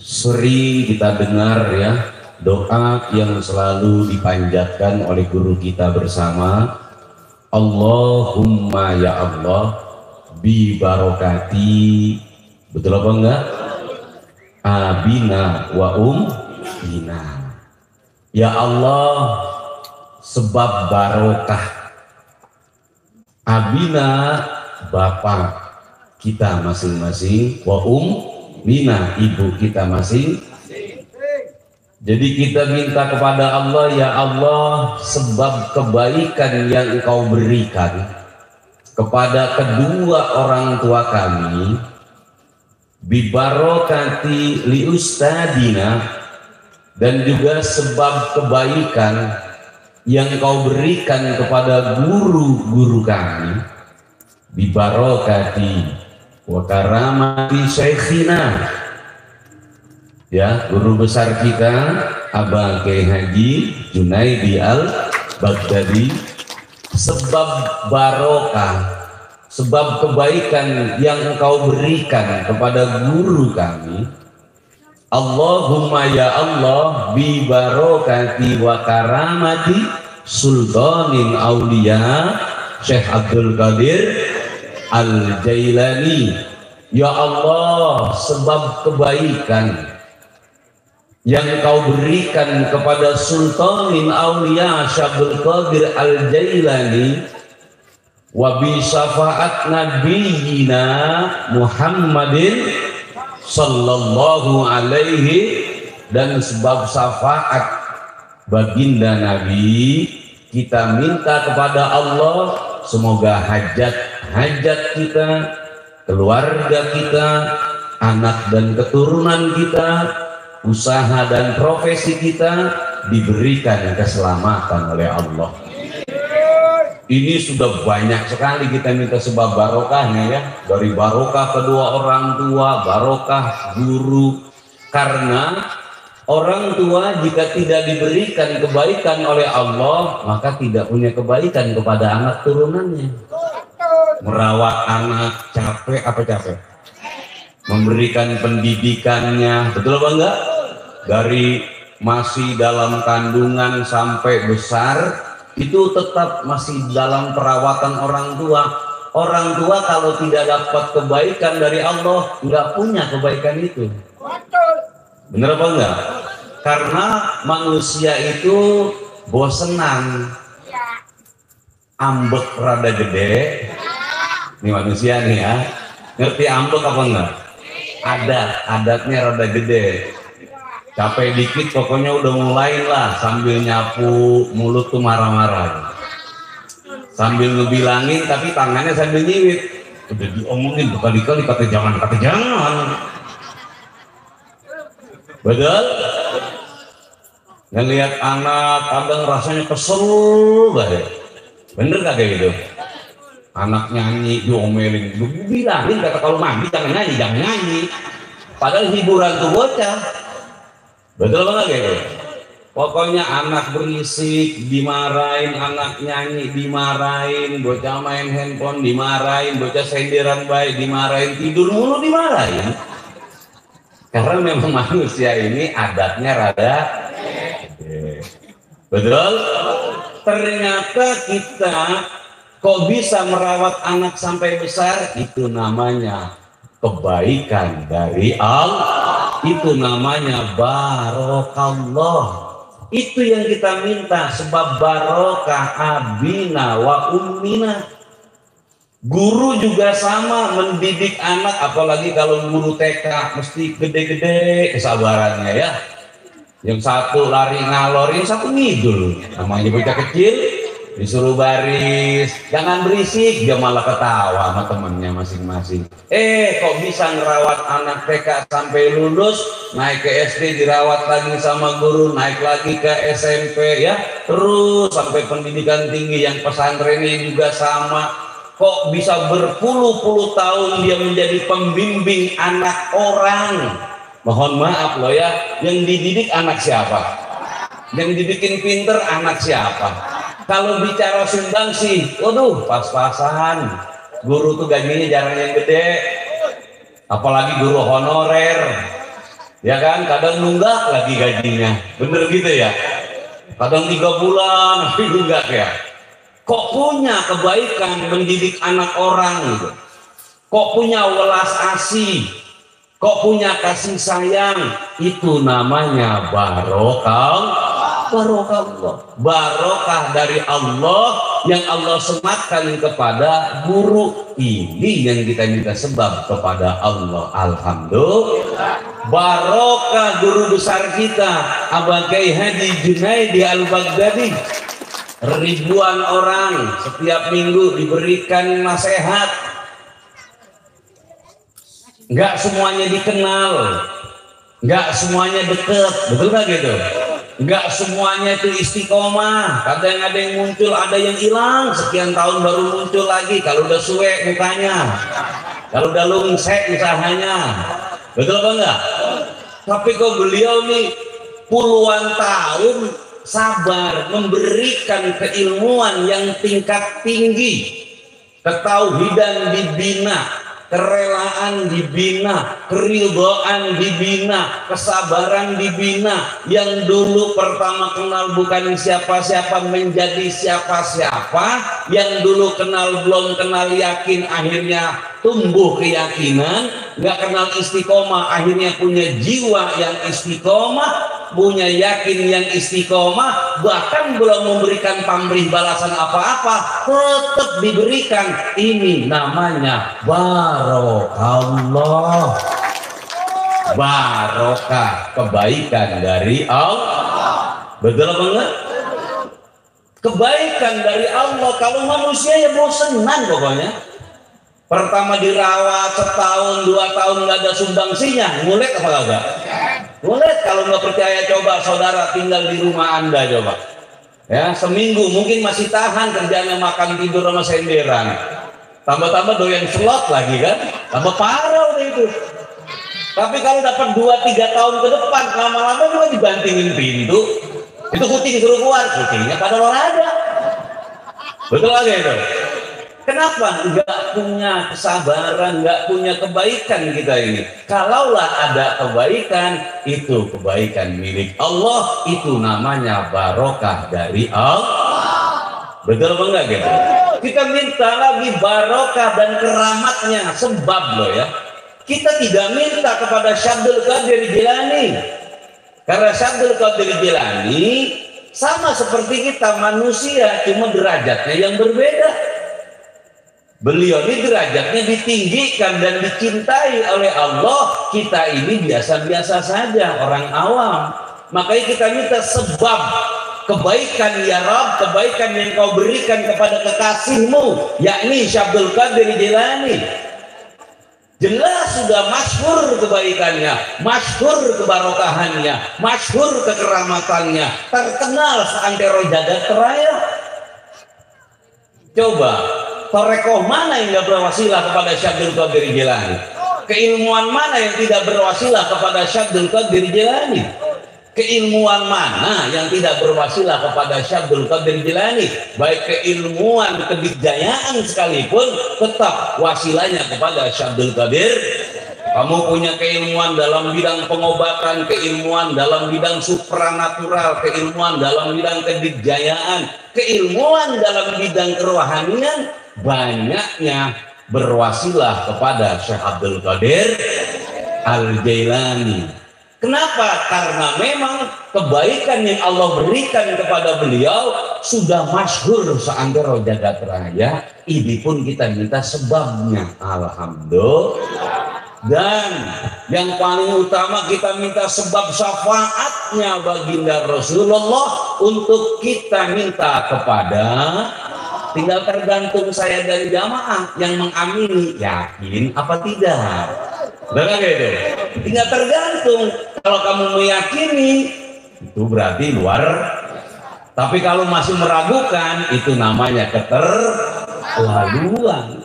Sering kita dengar ya doa yang selalu dipanjatkan oleh guru kita bersama, Allahumma ya Allah bi barokati, betul apa enggak? Abina wa bina. Ya Allah, sebab barokah abina bapak kita masing-masing, wa bina ibu kita masing. Jadi kita minta kepada Allah, ya Allah, sebab kebaikan yang Engkau berikan kepada kedua orang tua kami, bibarokati li ustadina, dan juga sebab kebaikan yang Engkau berikan kepada guru-guru kami, bibarokati wa karamati syekhina, ya, guru besar kita Abah Kiai Haji Junaidi Al-Baghdadi, sebab barokah, sebab kebaikan yang Engkau berikan kepada guru kami, Allahumma ya Allah bi barokati wa karamati sultanin aulia Syekh Abdul Qadir Al-Jailani. Ya Allah, sebab kebaikan yang Kau berikan kepada Sultanin Aulia Syekh Abdul Qadir Al-Jailani, wa bi syafaat nabiyina Muhammadin sallallahu alaihi, dan sebab syafaat baginda Nabi, kita minta kepada Allah semoga hajat kita, keluarga kita, anak dan keturunan kita, usaha dan profesi kita diberikan keselamatan oleh Allah. Ini sudah banyak sekali kita minta sebab barokahnya ya, dari barokah kedua orang tua, barokah guru, karena orang tua jika tidak diberikan kebaikan oleh Allah, maka tidak punya kebaikan kepada anak turunannya. Merawat anak capek apa capek? Memberikan pendidikannya, betul apa enggak? Dari masih dalam kandungan sampai besar, itu tetap masih dalam perawatan orang tua. Orang tua kalau tidak dapat kebaikan dari Allah, enggak punya kebaikan itu. Bener apa enggak? Karena manusia itu bosenan, ambek rada gede. Ini manusia nih ya, ngerti ambek apa enggak? Adatnya rada gede. Capek dikit pokoknya udah mulai lah sambil nyapu mulut tuh marah-marah. Sambil ngebilangin tapi tangannya sambil nyiwit. Udah diomongin berkali-kali kata jangan. Betul? Ngelihat anak kadang rasanya kesel banget. Bener gak kayak gitu? Anak nyanyi diomelin, bilangin kata kalau mandi jangan nyanyi. Padahal hiburan tuh bocah. Betul banget kayak gitu? Pokoknya anak berisik dimarahin, anak nyanyi dimarahin, bocah main handphone dimarahin, bocah senderan baik dimarahin, tidur mulu dimarahin. Karena memang manusia ini adatnya rada betul. Ternyata kita kok bisa merawat anak sampai besar, itu namanya kebaikan dari Allah, itu namanya barokallah. Itu yang kita minta, sebab barokah abina wa ummina. Guru juga sama mendidik anak, apalagi kalau guru TK mesti gede-gede kesabarannya ya. Yang satu lari ngalor, yang satu ngidul. Namanya bocah kecil disuruh baris, jangan berisik, dia malah ketawa sama temennya masing-masing. Kok bisa ngerawat anak TK sampai lulus, naik ke SD dirawat lagi sama guru, naik lagi ke SMP ya, terus sampai pendidikan tinggi yang pesantrennya juga sama. Kok bisa berpuluh-puluh tahun dia menjadi pembimbing anak orang? Mohon maaf loh ya, yang dididik anak siapa? Yang dibikin pinter anak siapa? Kalau bicara sumbangsi, waduh pas-pasan. Guru tuh gajinya jarang yang gede, apalagi guru honorer. Ya kan, kadang nunggak lagi gajinya, bener gitu ya. Kadang 3 bulan tapi nunggak ya. Kok punya kebaikan mendidik anak orang gitu. Kok punya welas asih, kok punya kasih sayang, itu namanya barokah. Barokah dari Allah yang Allah sematkan kepada guru. Ini yang kita minta sebab kepada Allah. Alhamdulillah. Barokah guru besar kita Abah Kiai Haji Junaidi Al-Baghdadi. Ribuan orang setiap minggu diberikan nasihat. Nggak semuanya dikenal, nggak semuanya deket, betul nggak gitu? Nggak semuanya itu istiqomah. Kadang ada yang muncul, ada yang hilang, sekian tahun baru muncul lagi. Kalau udah suwe mukanya, kalau udah lungsek usahanya, betul apa enggak? Tapi kok beliau nih puluhan tahun sabar memberikan keilmuan yang tingkat tinggi, ketauhidan dibina, kerelaan dibina, keridhaan dibina, kesabaran dibina. Yang dulu pertama kenal bukan siapa-siapa menjadi siapa-siapa, yang dulu kenal belum kenal yakin akhirnya tumbuh keyakinan, nggak kenal istiqomah akhirnya punya jiwa yang istiqomah, punya yakin yang istiqomah, bahkan belum memberikan pamrih balasan apa-apa tetap diberikan. Ini namanya barokallah. Barokah, kebaikan dari Allah. Betul apa enggak? Kebaikan dari Allah. Kalau manusia ya bosenan pokoknya. Pertama dirawat setahun 2 tahun nggak ada sumbangsinya, mulai apa enggak? Mulai. Kalau nggak percaya coba saudara tinggal di rumah Anda coba. Ya, seminggu mungkin masih tahan kerjanya makan tidur sama senderan. Tambah-tambah doyan slot lagi kan, tambah parah udah itu. Tapi kalau dapat 2-3 tahun ke depan, lama-lama juga dibantingin pintu. Itu kucing suruh keluar, kucingnya pada olahraga. Betul aja itu. Kenapa? Nggak punya kesabaran, nggak punya kebaikan kita ini. Kalaulah ada kebaikan, itu kebaikan milik Allah, itu namanya barokah dari Allah. Betul apa enggak gitu? Kita minta lagi barokah dan keramatnya, sebab loh ya. Kita tidak minta kepada Syabdul Qadir Jilani, karena Syabdul Qadir Jilani sama seperti kita manusia, cuma derajatnya yang berbeda. Beliau ini derajatnya ditinggikan dan dicintai oleh Allah. Kita ini biasa-biasa saja, orang awam. Makanya kita minta sebab kebaikan ya Rabb, kebaikan yang kau berikan kepada kekasihmu, yakni Syabdul Qadir Jilani. Jelas sudah masyhur kebaikannya, masyhur kebarokahannya, masyhur kekeramatannya, terkenal seantero jagat raya. Coba, torekoh mana yang tidak berwasilah kepada Syabdul Qadir Jilani? Keilmuan mana yang tidak berwasilah kepada Syabdul Qadir Jilani? Keilmuan mana yang tidak berwasilah kepada Syabdul Qadir Jilani? Baik keilmuan kedikjayaan sekalipun tetap wasilahnya kepada Syabdul Qadir. Kamu punya keilmuan dalam bidang pengobatan, keilmuan dalam bidang supranatural, keilmuan dalam bidang kedikjayaan, keilmuan dalam bidang kerohanian, banyaknya berwasilah kepada Syekh Abdul Qadir Al-Jailani. Kenapa? Karena memang kebaikan yang Allah berikan kepada beliau sudah masyhur seantero jagat raya. Ini pun kita minta sebabnya. Alhamdulillah. Dan yang paling utama kita minta sebab syafaatnya baginda Rasulullah untuk kita minta kepada. Tinggal tergantung saya dan jamaah yang mengamini, yakin apa tidak. Benar gitu? Tinggal tergantung. Kalau kamu meyakini, itu berarti luar. Tapi kalau masih meragukan, itu namanya keterlaluan.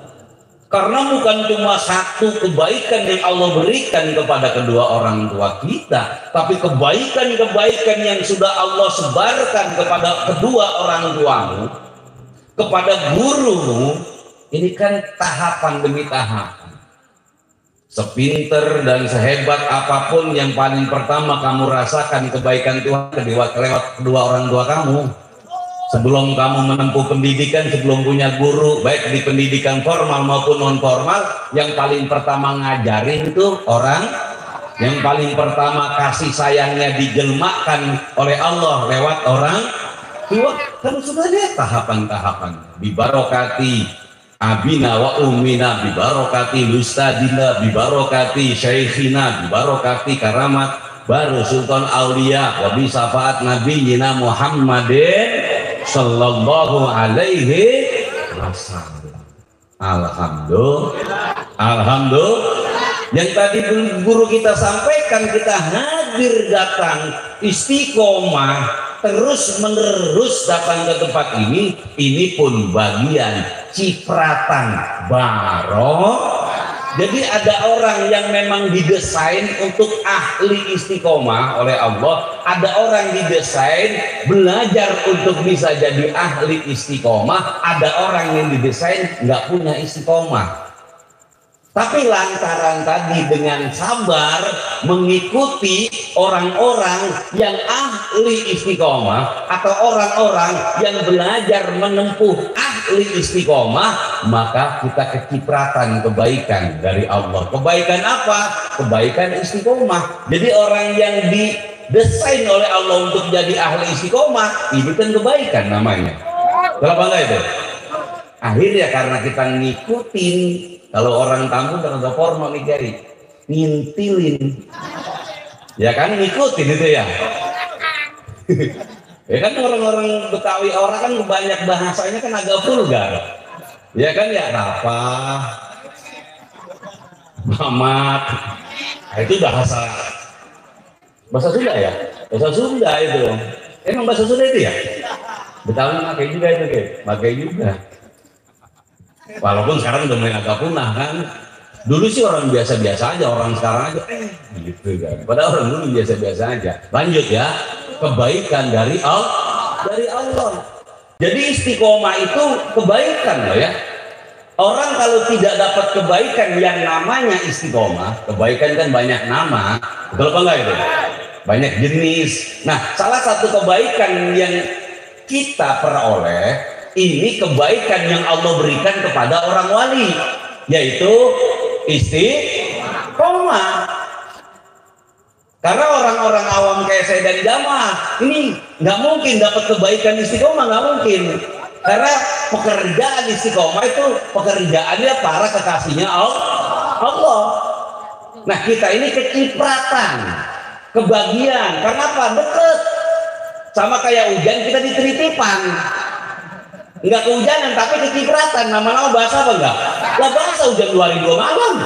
Karena bukan cuma satu kebaikan yang Allah berikan kepada kedua orang tua kita, tapi kebaikan-kebaikan yang sudah Allah sebarkan kepada kedua orang tuamu, kepada gurumu. Ini kan tahapan demi tahapan. Sepinter dan sehebat apapun, yang paling pertama kamu rasakan kebaikan Tuhan lewat kedua orang tua kamu. Sebelum kamu menempuh pendidikan, sebelum punya guru, baik di pendidikan formal maupun non formal, yang paling pertama ngajarin itu orang, yang paling pertama kasih sayangnya dijelmakan oleh Allah lewat orang tua. Kan sudah lihat tahapan-tahapan. Bibarokati abina wa ummina, bibarokati ustadina, bibarokati syaikhina, bibarokati karamat baru sultan aulia wa bisafaat nabiyina Muhammadin sallallahu alaihi wasallam. Alhamdulillah. Yang tadi guru kita sampaikan, kita hadir datang istiqomah terus menerus datang ke tempat ini pun bagian cipratan barokah. Jadi ada orang yang memang didesain untuk ahli istiqomah oleh Allah, ada orang didesain belajar untuk bisa jadi ahli istiqomah, ada orang yang didesain nggak punya istiqomah. Tapi lantaran tadi dengan sabar mengikuti orang-orang yang ahli istiqomah atau orang-orang yang belajar menempuh ahli istiqomah, maka kita kecipratan kebaikan dari Allah. Kebaikan apa? Kebaikan istiqomah. Jadi orang yang didesain oleh Allah untuk jadi ahli istiqomah, ini kan kebaikan namanya. Kenapa enggak itu? Akhirnya karena kita ngikutin. Kalau orang kampung kan ada porno nih Gary, ngintilin, ya kan, ngikutin itu ya. Ya kan orang-orang Betawi orang kan banyak bahasanya kan agak vulgar, ya kan ya, rapah, mamat, nah, itu bahasa Sunda ya, bahasa Sunda itu. Emang bahasa Sunda itu ya? Betawi pakai juga itu, pakai juga. Walaupun sekarang udah mulai agak punah kan. Dulu sih orang biasa-biasa aja, orang sekarang aja gitu kan. Padahal orang dulu biasa-biasa aja. Lanjut ya, kebaikan dari Allah. Jadi istiqomah itu kebaikan loh ya. Orang kalau tidak dapat kebaikan yang namanya istiqomah, kebaikan kan banyak nama, betul apa enggak itu? Banyak jenis. Nah, salah satu kebaikan yang kita peroleh ini kebaikan yang Allah berikan kepada orang wali, yaitu istiqomah. Karena orang-orang awam kayak saya dan jamaah ini nggak mungkin dapat kebaikan istiqomah, nggak mungkin. Karena pekerjaan istiqomah itu pekerjaannya para kekasihnya Allah. Nah, kita ini kecipratan, kebagian. Karena apa? Deket. Sama kayak hujan, kita ditelitipan. Enggak kehujanan tapi kecipratan. Nama-nama bahasa apa enggak? Lah bahasa hujan 2 hari 2 malam.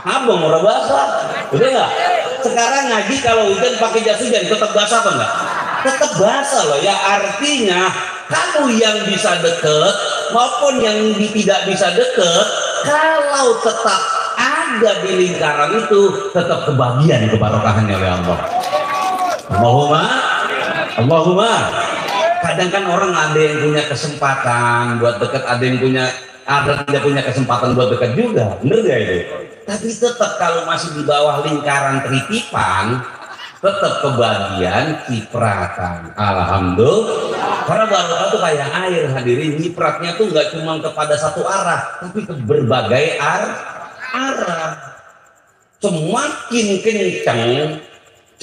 Abang orang bahasa. Udah enggak? Sekarang ngaji kalau hujan pakai jas hujan tetap basah apa enggak? Tetap basah loh ya. Artinya kamu yang bisa deket maupun yang tidak bisa deket, kalau tetap ada di lingkaran itu, tetap kebagian kebarokahannya oleh Allah. Allahumma. Kadang kan orang ada yang punya kesempatan buat dekat, ada yang tidak punya kesempatan buat dekat juga, bener gak itu? Tapi tetap kalau masih di bawah lingkaran teritipan, tetap kebagian cipratan. Alhamdulillah. Karena barokah itu kayak air hadirin, cipratnya tuh nggak cuma kepada satu arah, tapi ke berbagai arah. Semakin kencang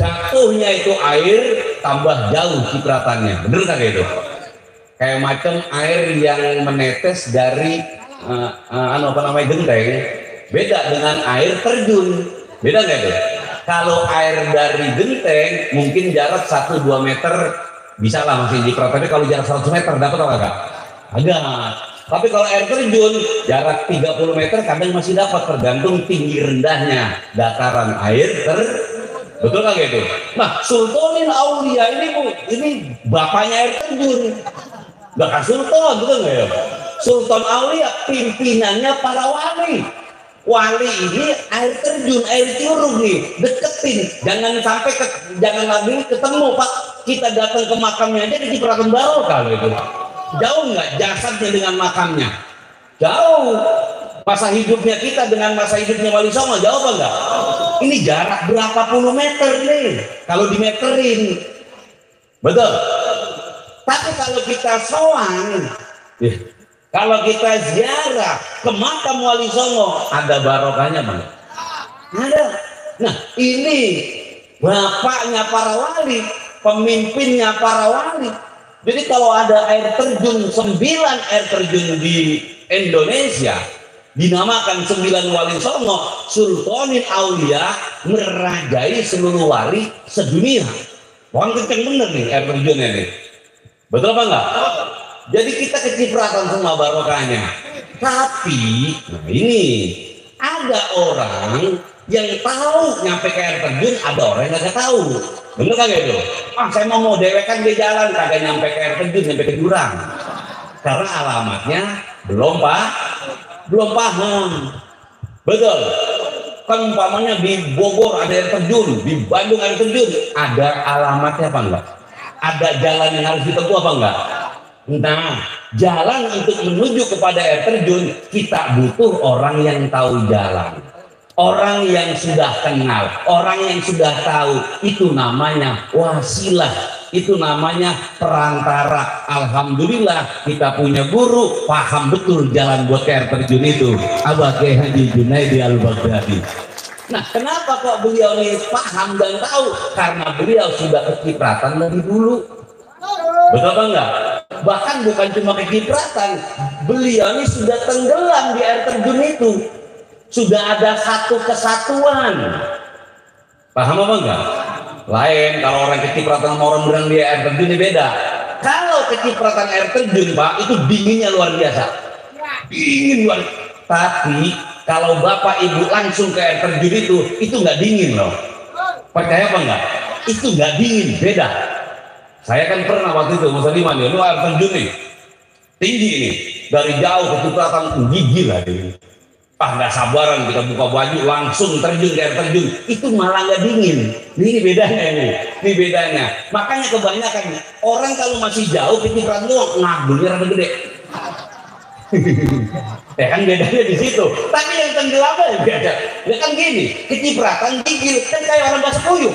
jatuhnya itu air, tambah jauh cipratannya, bener kan itu? Kayak macam air yang menetes dari genteng, beda dengan air terjun, beda nggak itu? Kalau air dari genteng mungkin jarak 1-2 meter bisa lah masih cipratannya, kalau jarak 100 meter dapat apa enggak? Agak. Tapi kalau air terjun jarak 30 meter kadang masih dapat, tergantung tinggi rendahnya dataran air betul kan gitu? Nah, Sultanin Aulia ini bapaknya air terjun, bahkan Sultan, betul nggak ya? Sultan Aulia pimpinannya para wali. Wali ini air terjun, air curug nih, deketin, jangan sampai jangan lagi ketemu Pak. Kita datang ke makamnya aja di cipratan barokah itu. Jauh nggak jasadnya dengan makamnya? Jauh. Masa hidupnya kita dengan masa hidupnya Wali Songo jauh apa enggak? Ini jarak berapa puluh meter nih kalau dimeterin. Betul. Tapi kalau kita sowan, kalau kita ziarah ke makam Wali Songo, ada barokahnya Bang? Ada. Nah ini bapaknya para wali, pemimpinnya para wali. Jadi kalau ada air terjun, 9 air terjun di Indonesia, dinamakan 9 Wali Songo, Sultanin Aulia, merajai seluruh wali sedunia. Wah kenceng bener nih air terjunnya nih. Betul apa enggak? Jadi kita kecipratan semua barokahnya. Tapi, nah ini ada orang yang tahu nyampe ke air terjun, ada orang yang nggak tahu. Bener kagak itu? Saya mau dewekan di jalan, kagak nyampe ke air terjun, nyampe ke jurang. Karena alamatnya belum paham. Betul. Kan umpamanya di Bogor ada air terjun, di Bandung air terjun, ada alamatnya apa enggak? Ada jalan yang harus ditempuh apa enggak? Nah, jalan untuk menuju kepada air terjun, kita butuh orang yang tahu jalan. Orang yang sudah kenal, orang yang sudah tahu, itu namanya wasilah, itu namanya perantara. Alhamdulillah kita punya guru paham betul jalan buat ke air terjun itu, Abah Kiai Haji Junaidi Al-Baghdadi. Nah, kenapa kok beliau ini paham dan tahu? Karena beliau sudah kecipratan lebih dulu. Betul apa enggak? Bahkan bukan cuma kecipratan, beliau ini sudah tenggelam di air terjun itu. Sudah ada satu kesatuan. Paham apa enggak? Lain kalau orang kecipratan sama orang berenang di air terjun ini beda. Kalau kecipratan air terjun Pak, itu dinginnya luar biasa. Dingin luar. Tapi kalau Bapak Ibu langsung ke air terjun itu nggak dingin loh. Percaya apa enggak? Itu nggak dingin, beda. Saya kan pernah waktu itu Mas Liman ya, lu air terjun nih. Tinggi nih. Dari jauh kecipratan gigi lah ini. Nggak sabaran kita buka baju langsung terjun ke air terjun, itu malah nggak dingin. Ini bedanya ini bedanya. Makanya kebanyakan orang kalau masih jauh kecipratan doang ngabulnya rada gede. Ya kan bedanya di situ. Tapi yang tenggelamnya beda. Ya kan gini, kecipratan gigil kan kayak orang basah kuyup.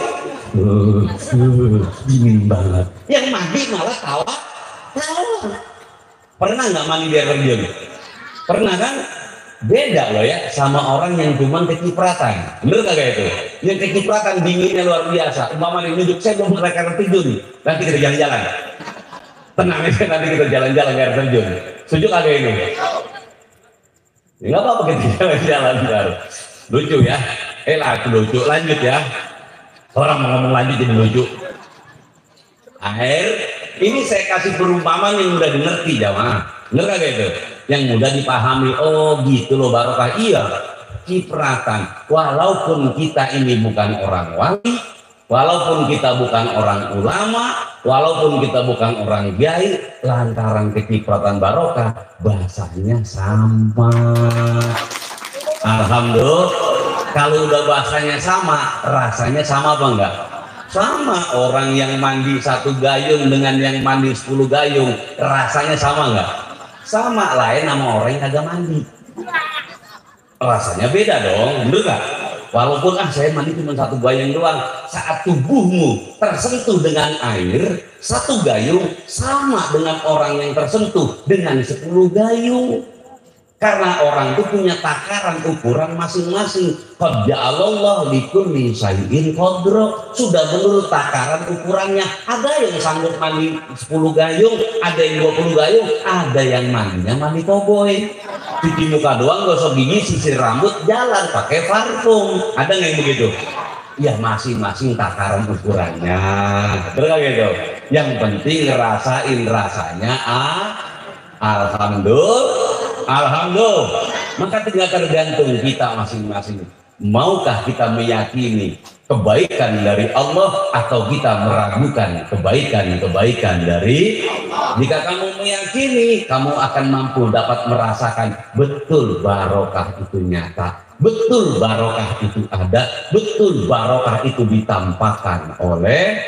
Dingin banget. Yang mandi malah tawa. Pernah nggak mandi di air terjun? Pernah kan? Beda loh ya sama orang yang cuma kecipratan. Bener kagak itu? Yang kecipratan dinginnya luar biasa. Umpamanya duduk, saya belum pernah ke air terjun, nanti kita jalan-jalan. Tenang aja, nanti kita jalan-jalan ke air terjun. Setuju kagak ini? Ya nggak apa-apa kita jalan-jalan. Lucu ya? Lucu. Lanjut ya. Orang mau ngomong lanjut jadi lucu. Air. Ini saya kasih perumpamaan yang udah dimengerti jamaah. Bener kagak itu? Yang mudah dipahami. Oh gitu loh barokah. Iya, cipratan. Walaupun kita ini bukan orang wali, walaupun kita bukan orang ulama, walaupun kita bukan orang kiai, lantaran kecipratan barokah, bahasanya sama. Alhamdulillah. Kalau udah bahasanya sama, rasanya sama apa enggak? Sama. Orang yang mandi 1 gayung dengan yang mandi 10 gayung, rasanya sama enggak? Sama. Lain sama orang yang kagak mandi, rasanya beda dong, bener gak? Walaupun saya mandi cuma 1 gayung doang, saat tubuhmu tersentuh dengan air 1 gayung sama dengan orang yang tersentuh dengan 10 gayung. Karena orang itu punya takaran ukuran masing-masing. Qad ja'alallahu likulli syai'in qadra. Sudah menurut takaran ukurannya. Ada yang sanggup mandi 10 gayung, ada yang 20 gayung, ada yang mandinya mandi koboi. Cuci muka doang, gosok gigi, sisir rambut, jalan pakai parfum. Ada nggak yang begitu? Ya masing-masing takaran ukurannya. Betul nggak gitu? Yang penting ngerasain rasanya. Alhamdulillah. Maka tinggal tergantung kita masing-masing. Maukah kita meyakini kebaikan dari Allah atau kita meragukan kebaikan dari Allah? Jika kamu meyakini, kamu akan mampu dapat merasakan betul barokah itu nyata, betul barokah itu ada, betul barokah itu ditampakkan oleh